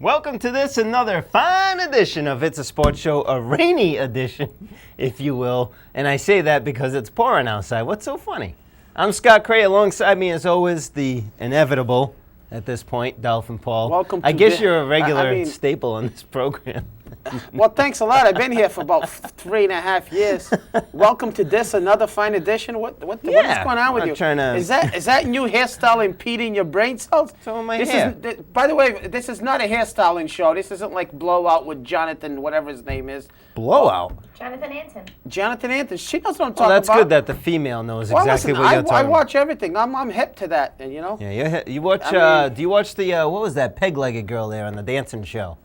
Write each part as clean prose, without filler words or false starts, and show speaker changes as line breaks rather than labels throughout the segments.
Welcome to this another fine edition of It's a Sports Show, a rainy edition, if you will. And I say that because it's pouring outside. What's so funny? I'm Scott Cray. Alongside me, as always, the inevitable, at this point, Dolphin Paul.
Welcome to
I guess you're a regular staple on this program.
Well, thanks a lot. I've been here for about 3.5 years. Welcome to this another fine edition. What is going on with you? Is that new hairstyle impeding your brain cells?
So my hair.
By the way, this is not a hairstyling show. This isn't like Blowout with Jonathan, whatever his name is.
Blowout?
Jonathan Anton.
Jonathan Anton. She knows what I'm talking about.
Well, that's good that the female knows exactly what you're talking about.
I watch everything. I'm hip to that, and you know.
Yeah, you watch. Do you watch the what was that peg-legged girl there on the dancing show?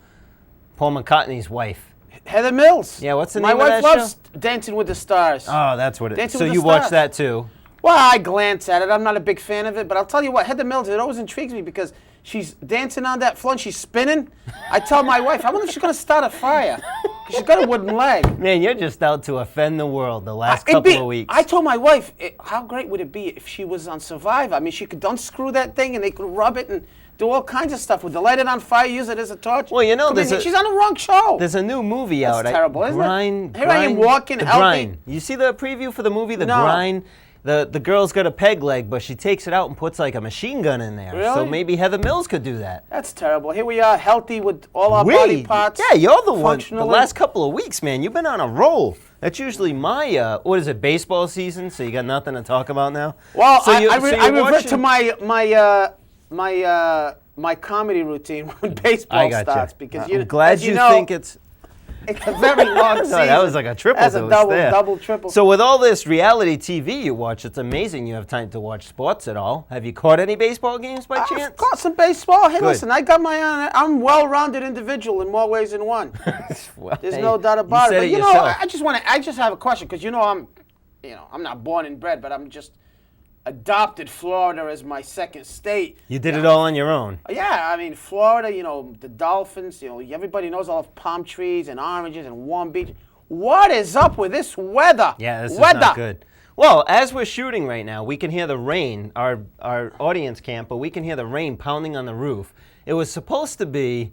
Paul McCartney's wife.
Heather Mills.
Yeah, what's the name of
My
that
wife loves
show?
Dancing with the Stars.
Oh, that's what it is. So you
watch
watch that too?
Well, I glance at it. I'm not a big fan of it, but I'll tell you what, Heather Mills, it always intrigues me because she's dancing on that floor and she's spinning. I tell my wife, I wonder if she's going to start a fire. She's got a wooden leg.
Man, you're just out to offend the world the last couple of weeks.
I told my wife, how great would it be if she was on Survivor? I mean, she could unscrew that thing and they could rub it and do all kinds of stuff with it. Light it on fire, use it as a torch.
Well, you know,
she's on the wrong show.
There's a new movie out.
That's terrible, isn't it? Here
I
am walking healthy.
Grind. You see the preview for the movie, The Grind? The girl's got a peg leg, but she takes it out and puts like a machine gun in there.
Really?
So maybe Heather Mills could do that.
That's terrible. Here we are, healthy with all our body parts.
Yeah, you're the one. The last couple of weeks, man, you've been on a roll. That's usually my, what is it, baseball season? So you got nothing to talk about now?
Well, so I revert to my comedy routine when baseball starts. Because
I'm glad you think it's
a very long season.
That was like a triple.
That's a double, triple.
So with all this reality TV you watch, it's amazing you have time to watch sports at all. Have you caught any baseball games by chance?
I've caught some baseball. Hey, listen, I got my own. I'm a well-rounded individual in more ways than one. There's no doubt about it. But you know, I just have a question because I'm not born and bred, but I'm just adopted Florida as my second state.
You did it all on your own.
Yeah, I mean, Florida, the Dolphins, everybody knows all of palm trees and oranges and warm beach. What is up with this weather?
Yeah, this is not good. Well, as we're shooting right now, we can hear the rain. Our audience can't, but we can hear the rain pounding on the roof. It was supposed to be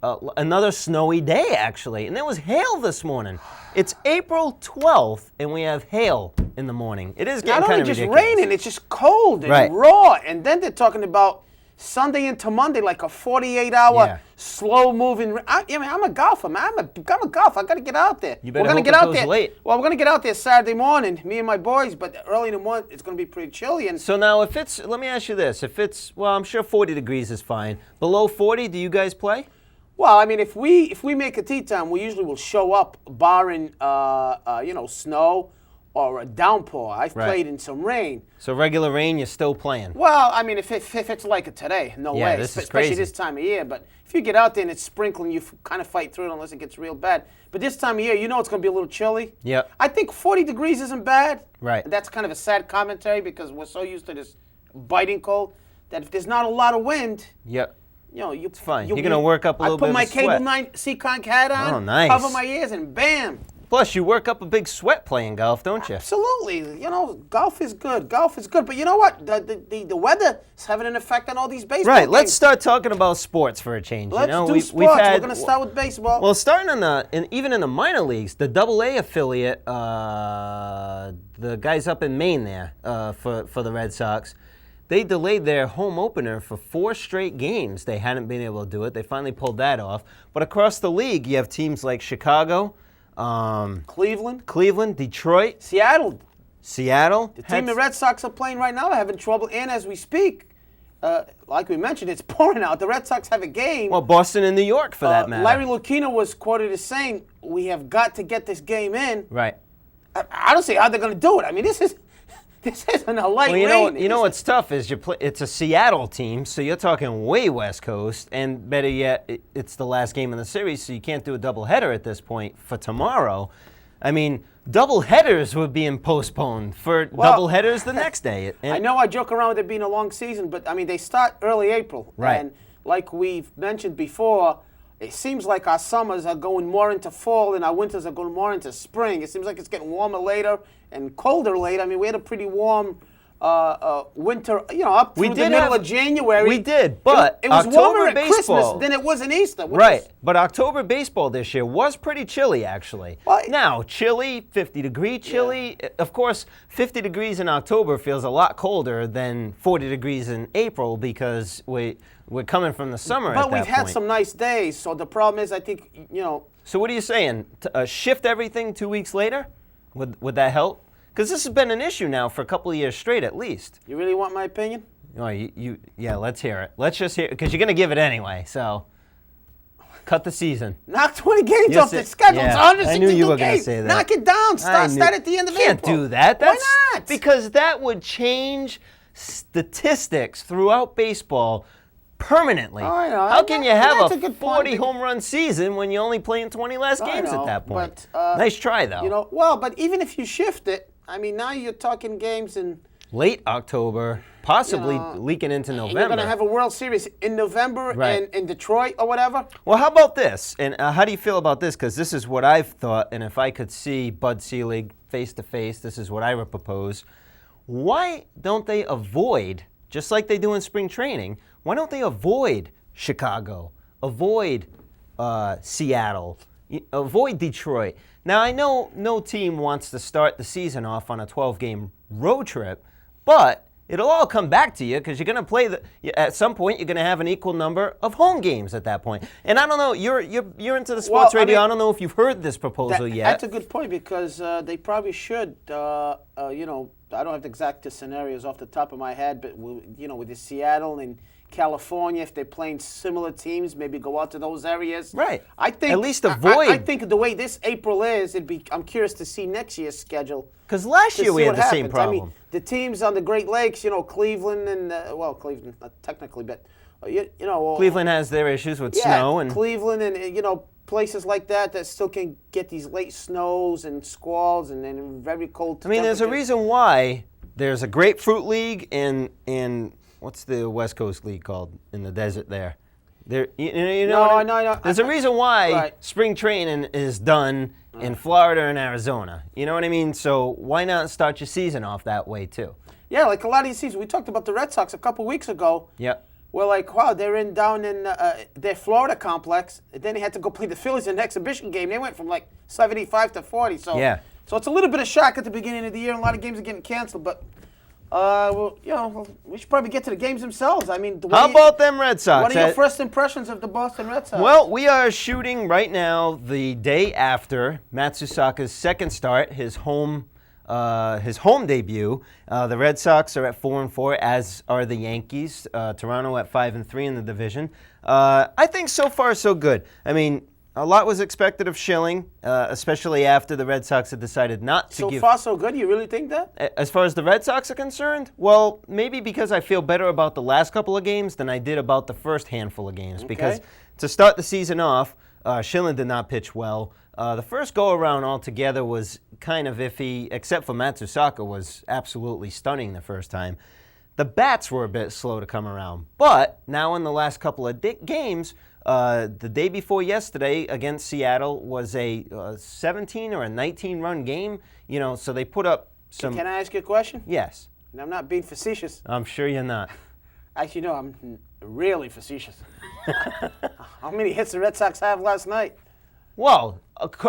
another snowy day, actually, and there was hail this morning. It's April 12th, and we have hail in the morning. It is getting kind of ridiculous.
Not only just raining, it's just cold and raw. And then they're talking about Sunday into Monday, like a 48-hour slow-moving. I'm a golfer, man. I'm a golfer. I got to get out there.
You better hope it goes late.
Well, we're going to get out there Saturday morning, me and my boys, but early in the morning, it's going to be pretty chilly. And
so now, let me ask you this. If it's, well, I'm sure 40 degrees is fine. Below 40, do you guys play?
Well, I mean, if we make a tee time, we usually will show up, barring snow or a downpour. I've played in some rain.
So regular rain, you're still playing?
Well, I mean, if it's like it today, no way.
This is
especially
crazy.
This time of year. But if you get out there and it's sprinkling, you kind of fight through it unless it gets real bad. But this time of year, it's going to be a little chilly.
Yeah.
I think 40 degrees isn't bad.
Right.
That's kind of a sad commentary because we're so used to this biting cold that if there's not a lot of wind.
Yep.
It's
fine. You're going to work up a little bit of sweat.
I put my Cable 9 Seekonk hat on, cover my ears, and bam.
Plus, you work up a big sweat playing golf, don't you?
Absolutely. Golf is good. Golf is good. But you know what? The weather is having an effect on all these baseball games.
Let's start talking about sports for a change.
Let's do sports. We're going to start with baseball.
Well, starting even in the minor leagues, the AA affiliate, the guys up in Maine there for the Red Sox, they delayed their home opener for 4 straight games. They hadn't been able to do it. They finally pulled that off. But across the league, you have teams like Chicago,
Cleveland,
Detroit,
Seattle.
The
team the Red Sox are playing right now are having trouble. And as we speak, like we mentioned, it's pouring out. The Red Sox have a game.
Well, Boston and New York, for that matter.
Larry Lucchino was quoted as saying, "We have got to get this game in."
Right.
I don't see how they're going to do it. I mean, this isn't a light rain.
You know what's tough is it's a Seattle team, so you're talking way West Coast, and better yet, it's the last game in the series, so you can't do a doubleheader at this point for tomorrow. I mean, doubleheaders were being postponed for doubleheaders the next day.
I know I joke around with it being a long season, but I mean, they start early April.
Right.
And like we've mentioned before, it seems like our summers are going more into fall and our winters are going more into spring. It seems like it's getting warmer later and colder later. I mean, we had a pretty warm winter, up through the middle of January.
We did, but
it was
October
warmer at
baseball,
Christmas than it was in Easter.
Right, but October baseball this year was pretty chilly, actually.
Well,
now, chilly, 50-degree chilly. Yeah. Of course, 50 degrees in October feels a lot colder than 40 degrees in April because we're coming from the summer at that point.
But we've had some nice days, so the problem is, I think,
So what are you saying? Shift everything 2 weeks later? Would that help? Because this has been an issue now for a couple of years straight, at least.
You really want my opinion?
Oh, yeah, let's hear it. Let's just hear it, because you're going to give it anyway, so cut the season.
Knock 20 games off the schedule.
Yeah,
It's 162
I knew you were
games.
going to say that.
Knock it down. Start at the end of April.
Can't do that.
Why not?
Because that would change statistics throughout baseball permanently.
Oh, I know.
How can you have
a
40 home run season when you're only playing 20 less games at that point?
But,
nice try, though.
But even if you shift it, I mean, now you're talking games in
late October, possibly leaking into November.
You're going to have a World Series in November in Detroit or whatever.
Well, how about this? And how do you feel about this? Because this is what I've thought, and if I could see Bud Selig face-to-face, this is what I would propose. Why don't they avoid, just like they do in spring training, why don't they avoid Chicago, avoid Seattle, avoid Detroit? Now, I know no team wants to start the season off on a 12-game road trip, but it'll all come back to you because you're going to play at some point. You're going to have an equal number of home games at that point. And I don't know. You're into the sports radio. I don't know if you've heard this proposal yet.
That's a good point because they probably should. I don't have the exact scenarios off the top of my head, but with the Seattle and California, if they're playing similar teams, maybe go out to those areas.
Right.
I think
at least avoid.
I think the way this April is, I'm curious to see next year's schedule.
Because last year we had the same problem.
I mean, the teams on the Great Lakes, Cleveland and Cleveland not technically, but
Cleveland has their issues with snow and
Cleveland and places like that still can get these late snows and squalls and then very cold.
I mean, there's a reason why there's a grapefruit league in what's the West Coast League called in the desert there? No. There's a reason why spring training is done in Florida and Arizona. You know what I mean? So why not start your season off that way too?
Yeah, like a lot of these seasons. We talked about the Red Sox a couple weeks ago.
Yep.
We're like, wow, they're down in their Florida complex. And then they had to go play the Phillies in an exhibition game. They went from like 75 to 40. So
yeah.
So it's a little bit of shock at the beginning of the year. A lot of games are getting canceled, but. We should probably get to the games themselves. I mean,
how about them Red Sox?
What are your first impressions of the Boston Red Sox?
Well, we are shooting right now the day after Matsusaka's second start, his home debut. The Red Sox are at 4-4, as are the Yankees. Toronto at 5-3 in the division. I think so far so good. I mean, a lot was expected of Schilling, especially after the Red Sox had decided not to give...
So far, so good? You really think that?
As far as the Red Sox are concerned? Well, maybe because I feel better about the last couple of games than I did about the first handful of games. Okay. Because to start the season off, Schilling did not pitch well. The first go-around altogether was kind of iffy, except for Matsusaka was absolutely stunning the first time. The bats were a bit slow to come around. But now in the last couple of games... the day before yesterday against Seattle was a 17 or a 19-run game. So they put up some...
Can I ask you a question?
Yes.
And I'm not being facetious.
I'm sure you're not.
Actually, no, I'm really facetious. How many hits the Red Sox have last night?
Well,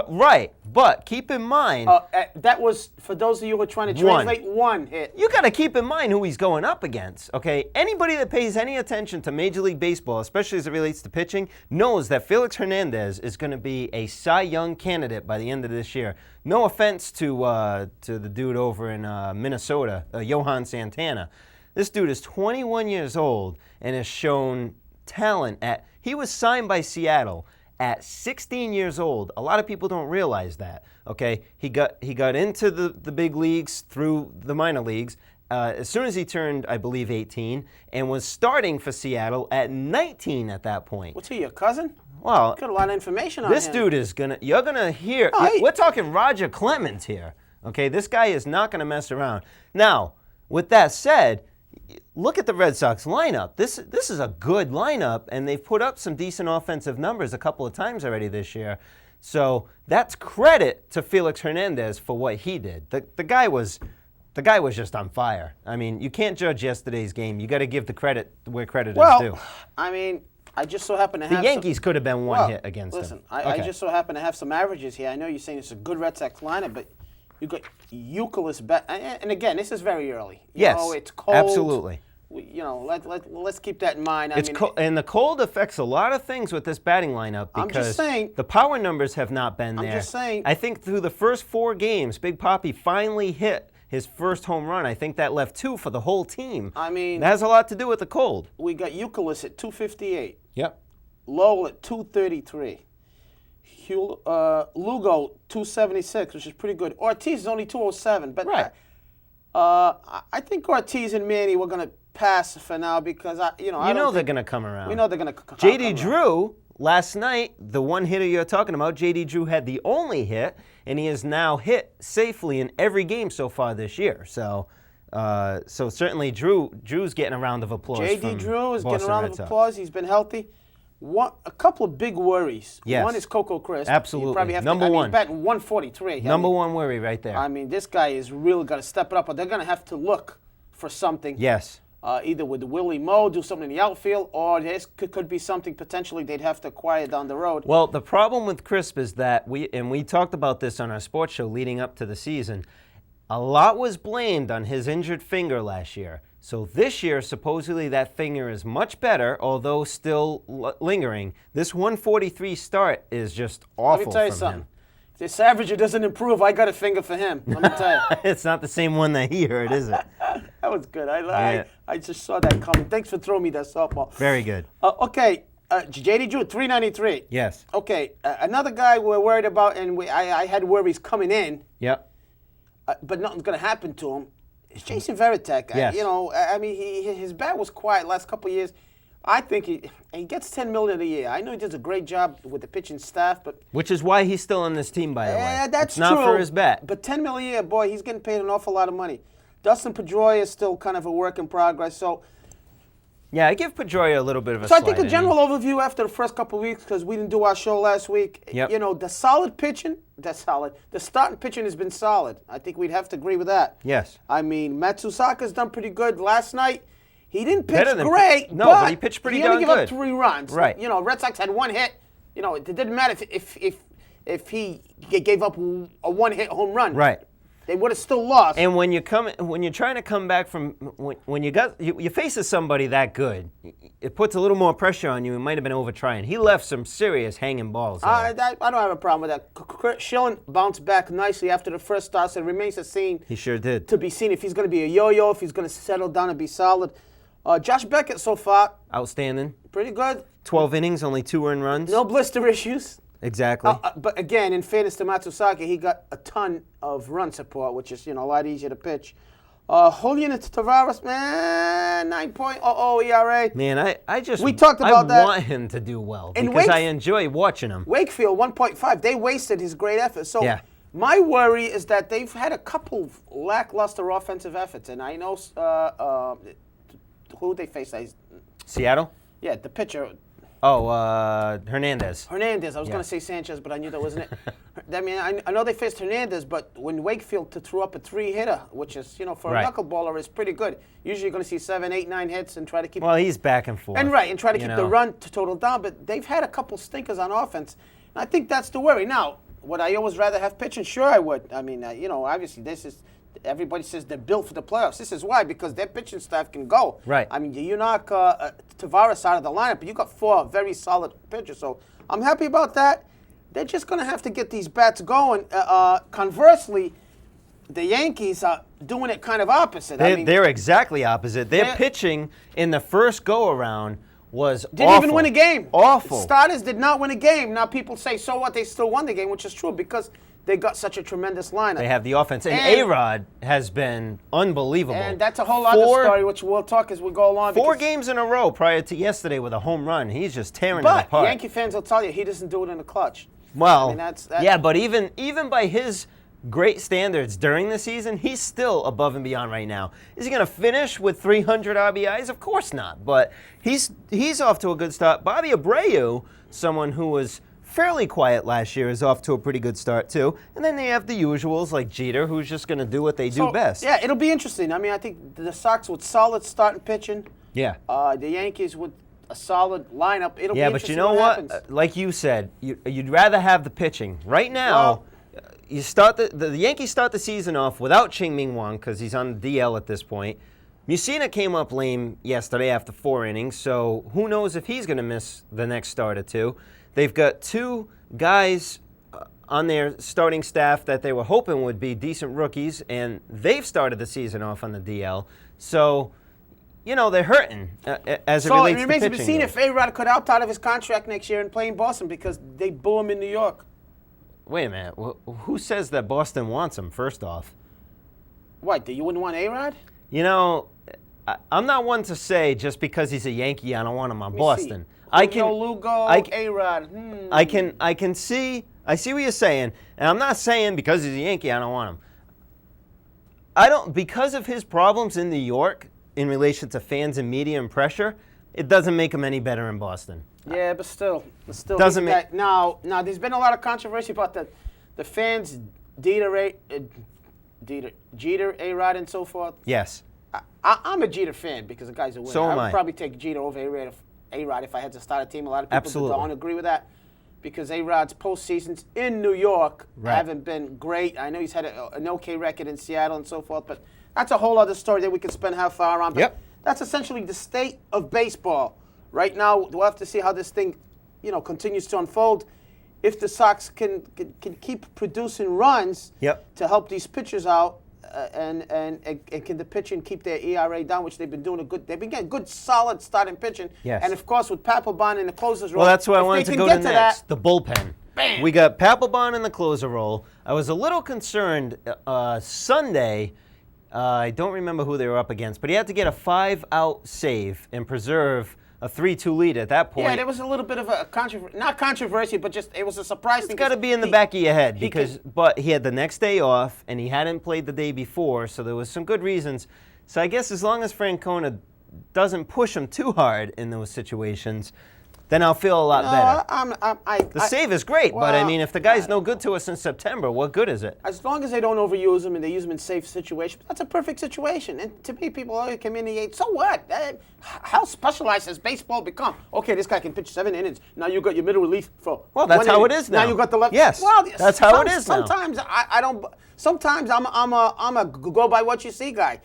right, but keep in mind...
that was, for those of you who are trying to translate, one hit.
You got to keep in mind who he's going up against, okay? Anybody that pays any attention to Major League Baseball, especially as it relates to pitching, knows that Felix Hernandez is going to be a Cy Young candidate by the end of this year. No offense to the dude over in Minnesota, Johan Santana. This dude is 21 years old and has shown talent he was signed by Seattle at 16 years old. A lot of people don't realize that, okay? He got into the big leagues through the minor leagues as soon as he turned, I believe, 18, and was starting for Seattle at 19 at that point.
What's he, your cousin?
Well,
got a lot of information on him.
This dude is you're gonna hear, we're talking Roger Clemens here, okay? This guy is not gonna mess around. Now, with that said, look at the Red Sox lineup. This is a good lineup, and they've put up some decent offensive numbers a couple of times already this year. So that's credit to Felix Hernandez for what he did. The the guy was just on fire. I mean, you can't judge yesterday's game. You got to give the credit where credit is due.
Well, I mean, I just so happen to have
the Yankees could have been one hit against
listen,
him.
I just so happen to have some averages here. I know you're saying it's a good Red Sox lineup, but you got Euclid bat, and again, this is very early. You know, it's cold.
Absolutely.
Let's keep that in mind. I mean,
and the cold affects a lot of things with this batting lineup because
I'm just saying,
the power numbers have not been there.
I'm just saying.
I think through the first 4 games, Big Papi finally hit his first home run. I think that left 2 for the whole team.
I mean,
that has a lot to do with the cold.
We got Euclid at 258.
Yep.
Lowell at 233. Lugo 276, which is pretty good. Ortiz is only 207, but
right.
I think Ortiz and Manny were going to pass for now because they're going
to come around.
We know they're going to.
JD Drew last night, the one hitter you're talking about, JD Drew had the only hit, and he has now hit safely in every game so far this year. So certainly Drew's getting a round of applause.
JD Drew is getting a round of applause. He's been healthy. A couple of big worries.
Yes.
One is Coco Crisp.
Absolutely.
You probably have
Number one.
He's batting 143.
Number one worry right there.
I mean, this guy is really got to step it up, but they're going to have to look for something.
Yes.
Either with Willie Moe, do something in the outfield, or this could be something potentially they'd have to acquire down the road.
Well, the problem with Crisp is that we talked about this on our sports show leading up to the season. A lot was blamed on his injured finger last year. So this year, supposedly that finger is much better, although still lingering. This 143 start is just awful.
Let me tell you something. If this averager doesn't improve, I got a finger for him. Let me tell you.
It's not the same one that he heard, is it?
That was good. I just saw that coming. Thanks for throwing me that softball.
Very good.
Okay, JD Drew, 393.
Yes.
Okay, another guy we're worried about, and I had worries coming in.
Yep.
But nothing's going to happen to him. It's Jason Varitek.
Yes.
His bat was quiet last couple of years. I think he gets $10 million a year. I know he does a great job with the pitching staff, but
which is why he's still on this team, by the way.
That's
it's not
true,
for his bat.
But $10 million a year, boy, he's getting paid an awful lot of money. Dustin Pedroia is still kind of a work in progress. So,
yeah, I give Pedroia a little bit of a.
So I think a general overview after the first couple of weeks, because we didn't do our show last week.
Yep.
The solid pitching, that's solid. The starting pitching has been solid. I think we'd have to agree with that.
Yes.
I mean, Matsusaka's done pretty good last night. He didn't pitch great,
but he pitched pretty darn good.
He only gave up 3 runs.
Right.
Red Sox had 1 hit. It didn't matter if he gave up a 1-hit home run.
Right.
They would have still lost.
And when you're trying to come back from when you faces somebody that good, it puts a little more pressure on you. It might have been over trying. He left some serious hanging balls there.
I don't have a problem with that. Schilling bounced back nicely after the first start, so it remains
He sure did.
To be seen if he's going to be a yo-yo, if he's going to settle down and be solid. Josh Beckett so far.
Outstanding.
Pretty good.
12 innings, only 2 earned runs.
No blister issues.
Exactly.
But again, in fairness to Matsusaka, he got a ton of run support, which is a lot easier to pitch. Julian Tavares, man, 9.00 ERA.
Man,
we talked about that.
I want him to do well because I enjoy watching him.
Wakefield, 1.5. They wasted his great effort. So
yeah.
My worry is that they've had a couple lackluster offensive efforts, and I know who they faced.
Seattle?
Yeah, the pitcher.
Oh, Hernandez.
I was going to say Sanchez, but I knew that wasn't it. I mean, I know they faced Hernandez, but when Wakefield threw up a 3-hitter, which is, for a knuckleballer, is pretty good. Usually you're going to see 7, 8, 9 hits and try to keep.
Well, he's back and forth.
And try to keep the run to total down. But they've had a couple stinkers on offense, and I think that's the worry. Now, would I always rather have pitching? Sure, I would. I mean, obviously this is. Everybody says they're built for the playoffs. This is why, because their pitching staff can go.
Right.
I mean, you knock Tavares out of the lineup, but you got 4 very solid pitchers. So I'm happy about that. They're just going to have to get these bats going. Conversely, the Yankees are doing it kind of opposite.
They're exactly opposite. Their pitching in the first go-around was
didn't
awful.
Even win a game.
Awful.
Starters did not win a game. Now people say, so what? They still won the game, which is true because they got such a tremendous lineup.
They have the offense. And A-Rod has been unbelievable.
And that's a whole other story, which we'll talk as we go along.
4 games in a row prior to yesterday with a home run. He's just tearing it apart.
But Yankee fans will tell you he doesn't do it in the clutch.
Well, yeah, but even by his great standards during the season, he's still above and beyond right now. Is he going to finish with 300 RBIs? Of course not. But he's off to a good start. Bobby Abreu, someone who was fairly quiet last year, is off to a pretty good start, too. And then they have the usuals like Jeter, who's just going to do what they do best.
Yeah, it'll be interesting. I mean, I think the Sox with solid starting pitching.
Yeah.
The Yankees with a solid lineup. It'll be interesting.
Yeah, but you know what? Like you said, you'd rather have the pitching. Right now, you start the Yankees start the season off without Ching-Ming Wang because he's on the DL at this point. Mussina came up lame yesterday after 4 innings, so who knows if he's going to miss the next start or two. They've got 2 guys on their starting staff that they were hoping would be decent rookies, and they've started the season off on the DL. So, you know, they're hurting as it relates to pitching. So it remains to be seen
if A-Rod could opt out of his contract next year and play in Boston because they boo him in New York.
Wait a minute. Who says that Boston wants him, first off?
What, you wouldn't want A-Rod?
You know, I'm not one to say just because he's a Yankee, I don't want him on Boston.
Lugo, A-Rod.
I see what you're saying, and I'm not saying because he's a Yankee, I don't want him. Because of his problems in New York in relation to fans and media and pressure, it doesn't make him any better in Boston.
Yeah, but still
doesn't make.
Now, there's been a lot of controversy about the fans, Jeter, A-Rod, and so forth.
Yes.
I'm a Jeter fan because the guy's a winner.
So am I.
I would probably take Jeter over A-Rod if I had to start a team. A lot of people don't agree with that because A-Rod's postseasons in New York haven't been great. I know he's had an okay record in Seattle and so forth, but that's a whole other story that we could spend half hour on. But that's essentially the state of baseball. Right now, we'll have to see how this thing, continues to unfold. If the Sox can keep producing runs to help these pitchers out, and can the pitching keep their ERA down, which they've been doing they've been getting good, solid starting pitching.
Yes.
And of course, with Papelbon in the closers role.
Well, that's where I wanted to go to next. The bullpen.
Bam.
We got Papelbon in the closer role. I was a little concerned Sunday. I don't remember who they were up against, but he had to get a 5-out save and preserve a 3-2 lead at that point.
Yeah, there was a little bit of a not controversy, but just it was a surprise thing.
It's got to be in the back of your head but he had the next day off and he hadn't played the day before, so there was some good reasons. So I guess as long as Francona doesn't push him too hard in those situations, then I'll feel a lot better. The save is great, but I mean, if the guy's no good to us in September, what good is it?
As long as they don't overuse him and they use him in safe situations, that's a perfect situation. And to me, people always come in and so what? How specialized has baseball become? Okay, this guy can pitch 7 innings. Now you got your middle relief for.
Well, that's how it is now.
Now you got the left.
Yes,
well,
that's how it is now.
Sometimes I don't. Sometimes I'm a go by what you see guy.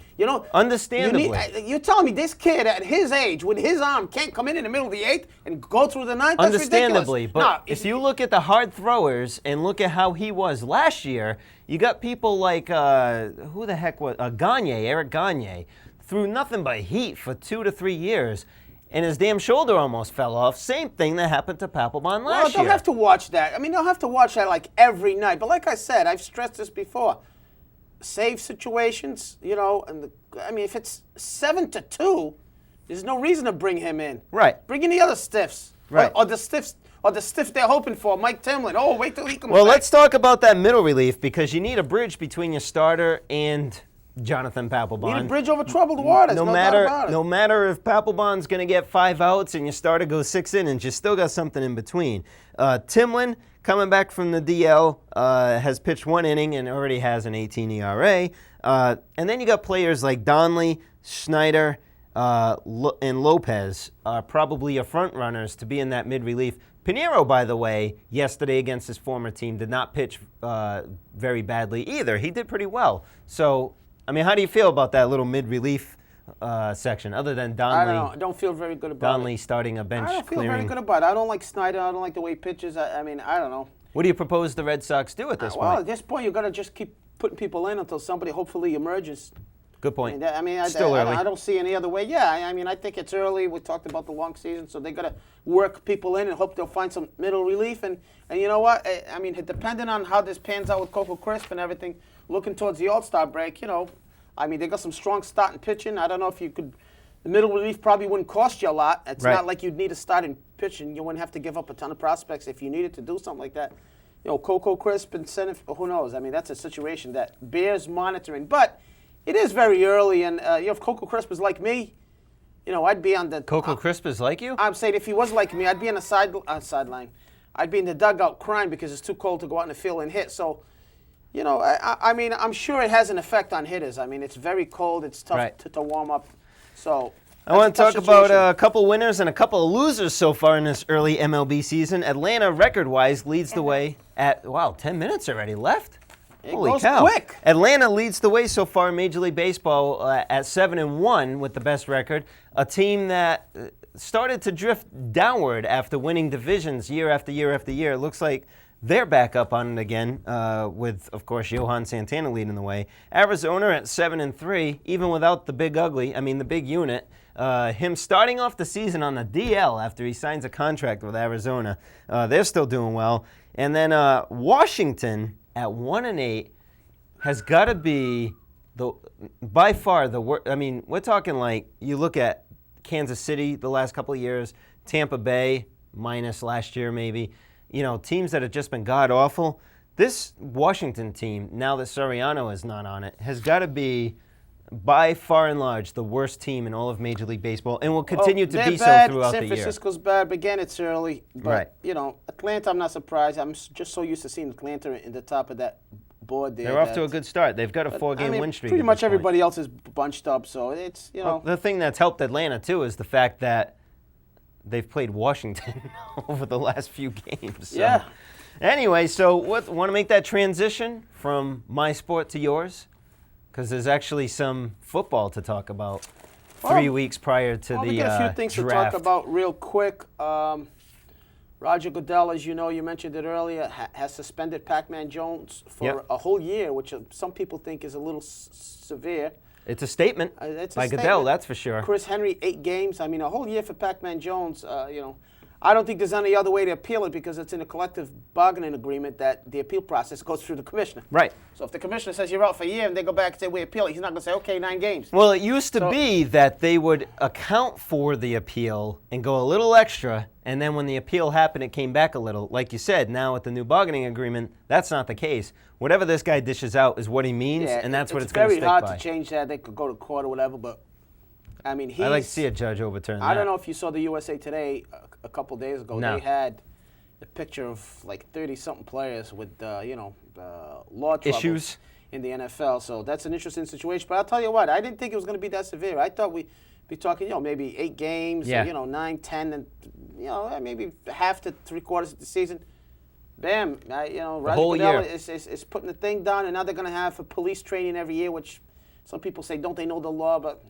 Understandably.
You're telling me this kid at his age with his arm can't come in the middle of the 8th and go through the 9th? That's
Understandably,
ridiculous.
But if you look at the hard throwers and look at how he was last year, you got people like who the heck was Eric Gagne, threw nothing but heat for 2 to 3 years. And his damn shoulder almost fell off. Same thing that happened to Papelbon last year.
They'll have to watch that. I mean, they'll have to watch that like every night. But like I said, I've stressed this before. Save situations, if it's 7-2, there's no reason to bring him in.
Right.
Bring in the other stiffs.
Right.
Or the stiff they're hoping for, Mike Timlin. Oh, wait till he comes
Well,
back.
let's talk about that middle relief because you need a bridge between your starter and Jonathan Papelbon.
Need a bridge over troubled waters. No doubt about it.
No matter if Papelbon's going to get 5 outs and your starter goes 6 innings, you still got something in between. Timlin, coming back from the DL, has pitched 1 inning and already has an 18 ERA. And then you got players like Donnelly, Schneider, and Lopez are probably your front runners to be in that mid-relief. Pinheiro, by the way, yesterday against his former team did not pitch very badly either. He did pretty well. So, I mean, how do you feel about that little mid-relief section, other than Donnelly?
I don't know. I don't feel very good about
Donnelly starting a bench clearing.
I don't feel very good about it. I don't like Snyder. I don't like the way he pitches. I mean, I don't know.
What do you propose the Red Sox do at this point?
Well, at this point, you've got to just keep putting people in until somebody hopefully emerges.
Good point.
Still early. I don't see any other way. Yeah, I think it's early. We talked about the long season, so they got to work people in and hope they'll find some middle relief. And you know what? I mean, depending on how this pans out with Coco Crisp and everything, looking towards the All-Star break, they got some strong starting pitching. I don't know if you could. The middle relief probably wouldn't cost you a lot. It's not like you'd need a starting pitching. You wouldn't have to give up a ton of prospects if you needed to do something like that. Coco Crisp and who knows? I mean, that's a situation that bears monitoring. But it is very early, and if Coco Crisp is like me, I'd be on the.
Coco Crisp is like you?
I'm saying if he was like me, I'd be on the sideline. I'd be in the dugout crying because it's too cold to go out in the field and hit. So, you know, I mean, I'm sure it has an effect on hitters. I mean, it's very cold. It's tough to warm up. So
I want to talk about a couple winners and a couple of losers so far in this early MLB season. Atlanta, record-wise, leads the way at, 10 minutes already left. Holy cow.
Quick.
Atlanta leads the way so far in Major League Baseball at 7-1 with the best record. A team that started to drift downward after winning divisions year after year after year. It looks like they're back up on it again with, of course, Johan Santana leading the way. Arizona at 7-3, even without the big ugly, the big unit. Him starting off the season on the DL after he signs a contract with Arizona. They're still doing well. And then Washington at 1-8 has got to be by far the worst. We're talking like you look at Kansas City the last couple of years, Tampa Bay minus last year maybe. Teams that have just been god-awful. This Washington team, now that Soriano is not on it, has got to be, by far and large, the worst team in all of Major League Baseball and will continue to be so throughout the year.
San Francisco's bad, but again, it's early. But,
right.
Atlanta, I'm not surprised. I'm just so used to seeing Atlanta in the top of that board there.
They're off to a good start. They've got a 4-game win streak.
Pretty much everybody else is bunched up, so it's,
Well, the thing that's helped Atlanta, too, is the fact that they've played Washington over the last few games. So.
Yeah.
Anyway, so want to make that transition from my sport to yours? Because there's actually some football to talk about 3 weeks prior to the draft.
We got a few things to talk about real quick. Roger Goodell, as you know, you mentioned it earlier, has suspended Pac-Man Jones for a whole year, which some people think is a little severe.
It's a statement by Goodell, that's for sure.
Chris Henry, 8 games. A whole year for Pac-Man Jones, I don't think there's any other way to appeal it because it's in a collective bargaining agreement that the appeal process goes through the commissioner.
Right.
So if the commissioner says you're out for a year and they go back and say we appeal it, he's not going to say, okay, 9 games.
Well, it used to be that they would account for the appeal and go a little extra, and then when the appeal happened, it came back a little. Like you said, now with the new bargaining agreement, that's not the case. Whatever this guy dishes out is what he means, and that's what it's going to stick by.
It's very hard to change that. They could go to court or whatever, but, I'd like
to see a judge overturn that.
I don't know if you saw the USA Today a couple days ago.
No.
They had a picture of like 30-something players with, law troubles
issues
in the NFL. So that's an interesting situation. But I'll tell you what, I didn't think it was going to be that severe. I thought we'd be talking, maybe 8 games, or, 9, 10, and, maybe half to 3/4 of the season. Bam, Roger Goodell is putting the thing down, and now they're going to have a police training every year, which some people say, don't they know the law? But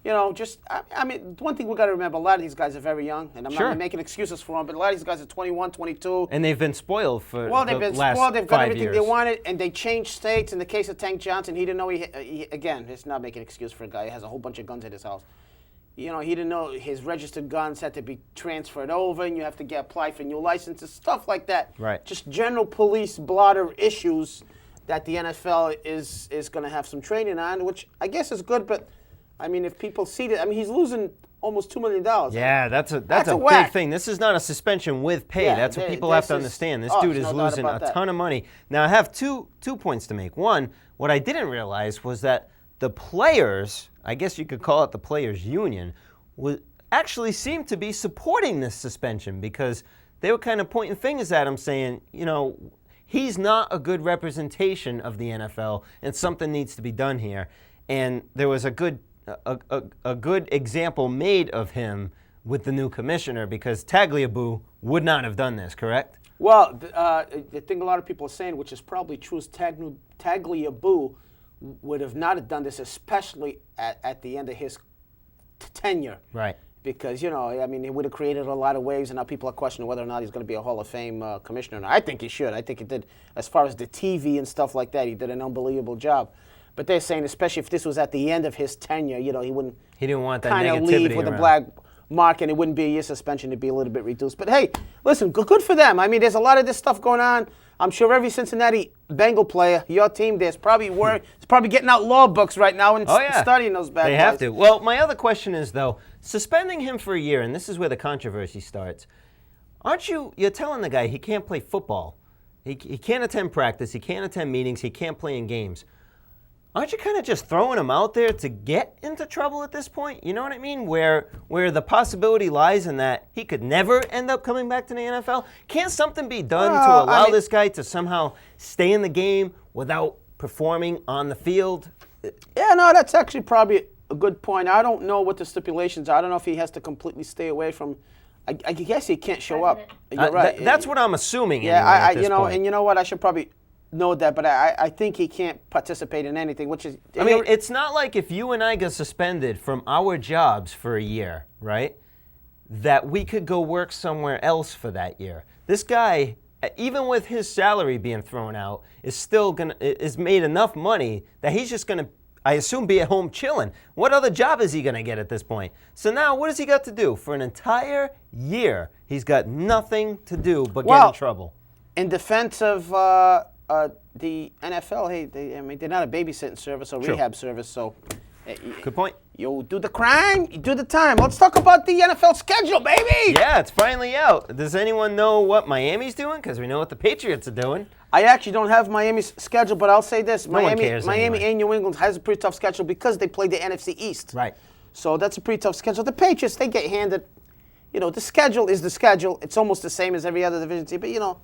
one thing we got to remember, a lot of these guys are very young, and I'm not making excuses for them, but a lot of these guys are 21, 22.
And they've been spoiled for
they've been spoiled. They've got everything they wanted, and they changed states. In the case of Tank Johnson, he didn't know again, it's not making an excuse for a guy who has a whole bunch of guns at his house. He didn't know his registered guns had to be transferred over, and you have to apply for new licenses, stuff like that.
Right.
Just general police blotter issues that the NFL is going to have some training on, which I guess is good, but if people see that, he's losing almost $2 million.
Yeah, that's a big thing. This is not a suspension with pay.
Yeah,
that's what people have to understand. This dude is losing a ton of money. Now, I have two points to make. One, what I didn't realize was that the players, I guess you could call it the players' union, actually seemed to be supporting this suspension because they were kind of pointing fingers at him saying, he's not a good representation of the NFL and something needs to be done here. And there was a good example made of him with the new commissioner because Tagliabue would not have done this, correct?
Well, the thing a lot of people are saying, which is probably true, is Tagliabue would have not have done this, especially at the end of his tenure.
Right.
Because, it would have created a lot of waves, and now people are questioning whether or not he's going to be a Hall of Fame commissioner. I think he should. I think he did, as far as the TV and stuff like that, he did an unbelievable job. But they're saying, especially if this was at the end of his tenure, he
didn't want that
kind of leave with
around.
a black mark, and it wouldn't be a year suspension. It'd be a little bit reduced. But hey, listen, good for them. There's a lot of this stuff going on. I'm sure every Cincinnati Bengal player, your team, is probably getting out law books right now and studying those bad guys.
They have to. Well, my other question is, though, suspending him for a year, and this is where the controversy starts, you're telling the guy he can't play football. He can't attend practice. He can't attend meetings. He can't play in games. aren't you kind of just throwing him out there to get into trouble at this point? You know what I mean? Where the possibility lies in that he could never end up coming back to the NFL? Can't something be done to allow this guy to somehow stay in the game without performing on the field?
Yeah, no, that's actually probably a good point. I don't know what the stipulations are. I don't know if he has to completely stay away from. I guess he can't show up. You're right.
That's what I'm assuming.
Yeah,
anyway, at this point.
and you know what? I should probably know that, but I think he can't participate in anything, which is.
I mean, it's not like if you and I got suspended from our jobs for a year, right? That we could go work somewhere else for that year. This guy, even with his salary being thrown out, is made enough money that he's just gonna, I assume, be at home chilling. What other job is he gonna get at this point? So now, what has he got to do for an entire year? He's got nothing to do but get in trouble.
In defense of the NFL, hey, they're not a babysitting service or rehab service, so.
Good point.
You do the crime, you do the time. Let's talk about the NFL schedule, baby.
Yeah, it's finally out. Does anyone know what Miami's doing? Because we know what the Patriots are doing.
I actually don't have Miami's schedule, but I'll say this.
No one cares
Miami
anyway.
and New England has a pretty tough schedule because they play the NFC East.
Right.
So that's a pretty tough schedule. The Patriots, they get handed, the schedule is the schedule. It's almost the same as every other division team, but, the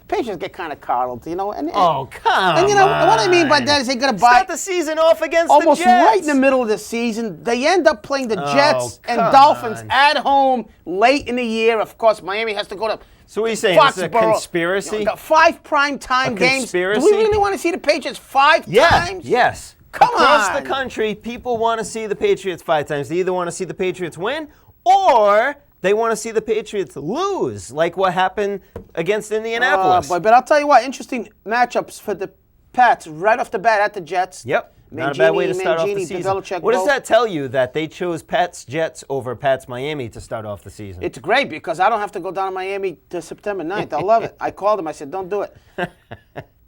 Patriots get kind of coddled, And,
oh, come
and,
on.
what I mean by that is they got to buy.
Start the season off against
almost
the Jets.
right in the middle of the season. They end up playing the Jets and
come
Dolphins
on.
at home late in the year. Of course, Miami has to go to
So what are you saying? This is a conspiracy?
The 5 primetime games.
Conspiracy?
Do we really want to see the Patriots 5 times?
Yes.
Come
Across
on.
the country, people want to see the Patriots 5 times. They either want to see the Patriots win or they want to see the Patriots lose, like what happened against Indianapolis.
But I'll tell you what, interesting matchups for the Pats right off the bat at the Jets.
Yep. Not a bad way to start off the season.
Belichick,
what does that tell you that they chose Pats-Jets over Pats-Miami to start off the season?
It's great because I don't have to go down to Miami to September 9th. I love it. I called them. I said, don't do it.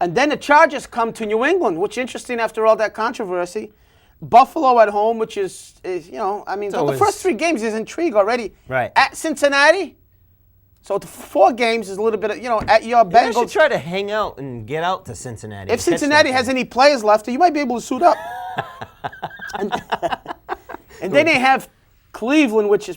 And then the Chargers come to New England, which is interesting after all that controversy. Buffalo at home, which is the first 3 games is intrigue already.
Right.
At Cincinnati. So the 4 games is a little bit of, at your Bengals.
You should try to hang out and get out to Cincinnati.
If Cincinnati has any players left, you might be able to suit up. and then they have Cleveland, which is,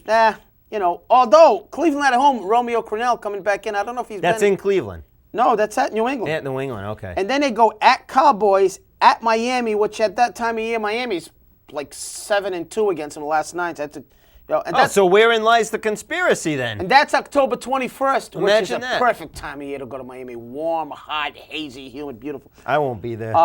although Cleveland at home, Romeo Crennel coming back in. I don't know if he's
That's in Cleveland.
No, that's at New England.
At New England, okay.
And then they go at Cowboys, at Miami, which at that time of year, Miami's like 7-2 against them last night.
So wherein lies the conspiracy then?
And that's October 21st, which is a
that.
perfect time of year to go to Miami. Warm, hot, hazy, humid, beautiful.
I won't be there.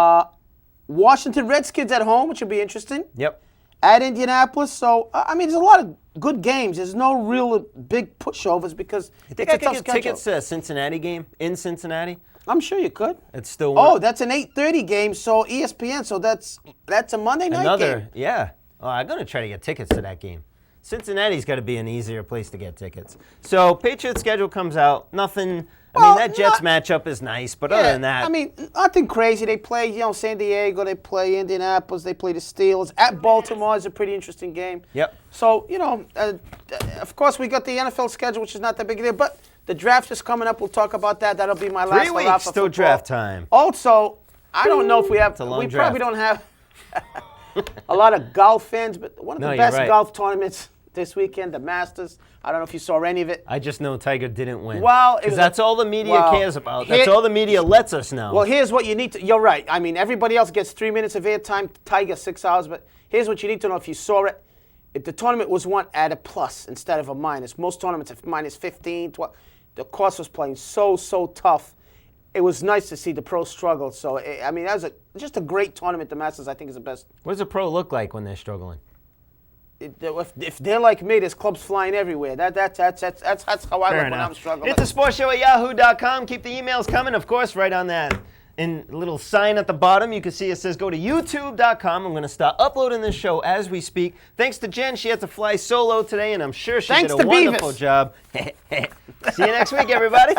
Washington Redskins at home, which will be interesting.
Yep.
At Indianapolis. So, there's a lot of good games. There's no real big pushovers because
you think
it's
I
a
could
tough
get
schedule.
tickets to a Cincinnati game in Cincinnati?
I'm sure you could.
It's still.
Oh, that's an 8:30 game, so ESPN. So that's a Monday night game.
Yeah. Oh, I'm going to try to get tickets to that game. Cincinnati's got to be an easier place to get tickets. So Patriots schedule comes out. Nothing. That Jets matchup is nice, but other than that,
nothing crazy. They play, San Diego. They play Indianapolis. They play the Steelers. At Baltimore is a pretty interesting game.
Yep.
So of course we got the NFL schedule, which is not that big a deal, but the draft is coming up. We'll talk about that. That'll be my last
3 weeks till draft time.
Also, I don't know if we have.
We
probably don't have a lot of golf fans, but one of the best golf tournaments this weekend, the Masters. I don't know if you saw any of it.
I just know Tiger didn't win.
Well,
because that's all the media cares about. That's all the media lets us know.
Well, here's what you need to. You're right. Everybody else gets 3 minutes of airtime. Tiger 6 hours. But here's what you need to know if you saw it. If the tournament was won at a plus instead of a minus. Most tournaments are minus 15, 12. The course was playing so tough. It was nice to see the pros struggle. So that was just a great tournament. The Masters, I think, is the best.
What does a pro look like when they're struggling?
If they're like me, there's clubs flying everywhere. That's how I look when I'm struggling.
Hit the sports show at yahoo.com. Keep the emails coming, of course, right on that. And a little sign at the bottom, you can see it says go to youtube.com. I'm going to start uploading this show as we speak. Thanks to Jen. She had to fly solo today, and I'm sure she did a wonderful job. See you next week, everybody.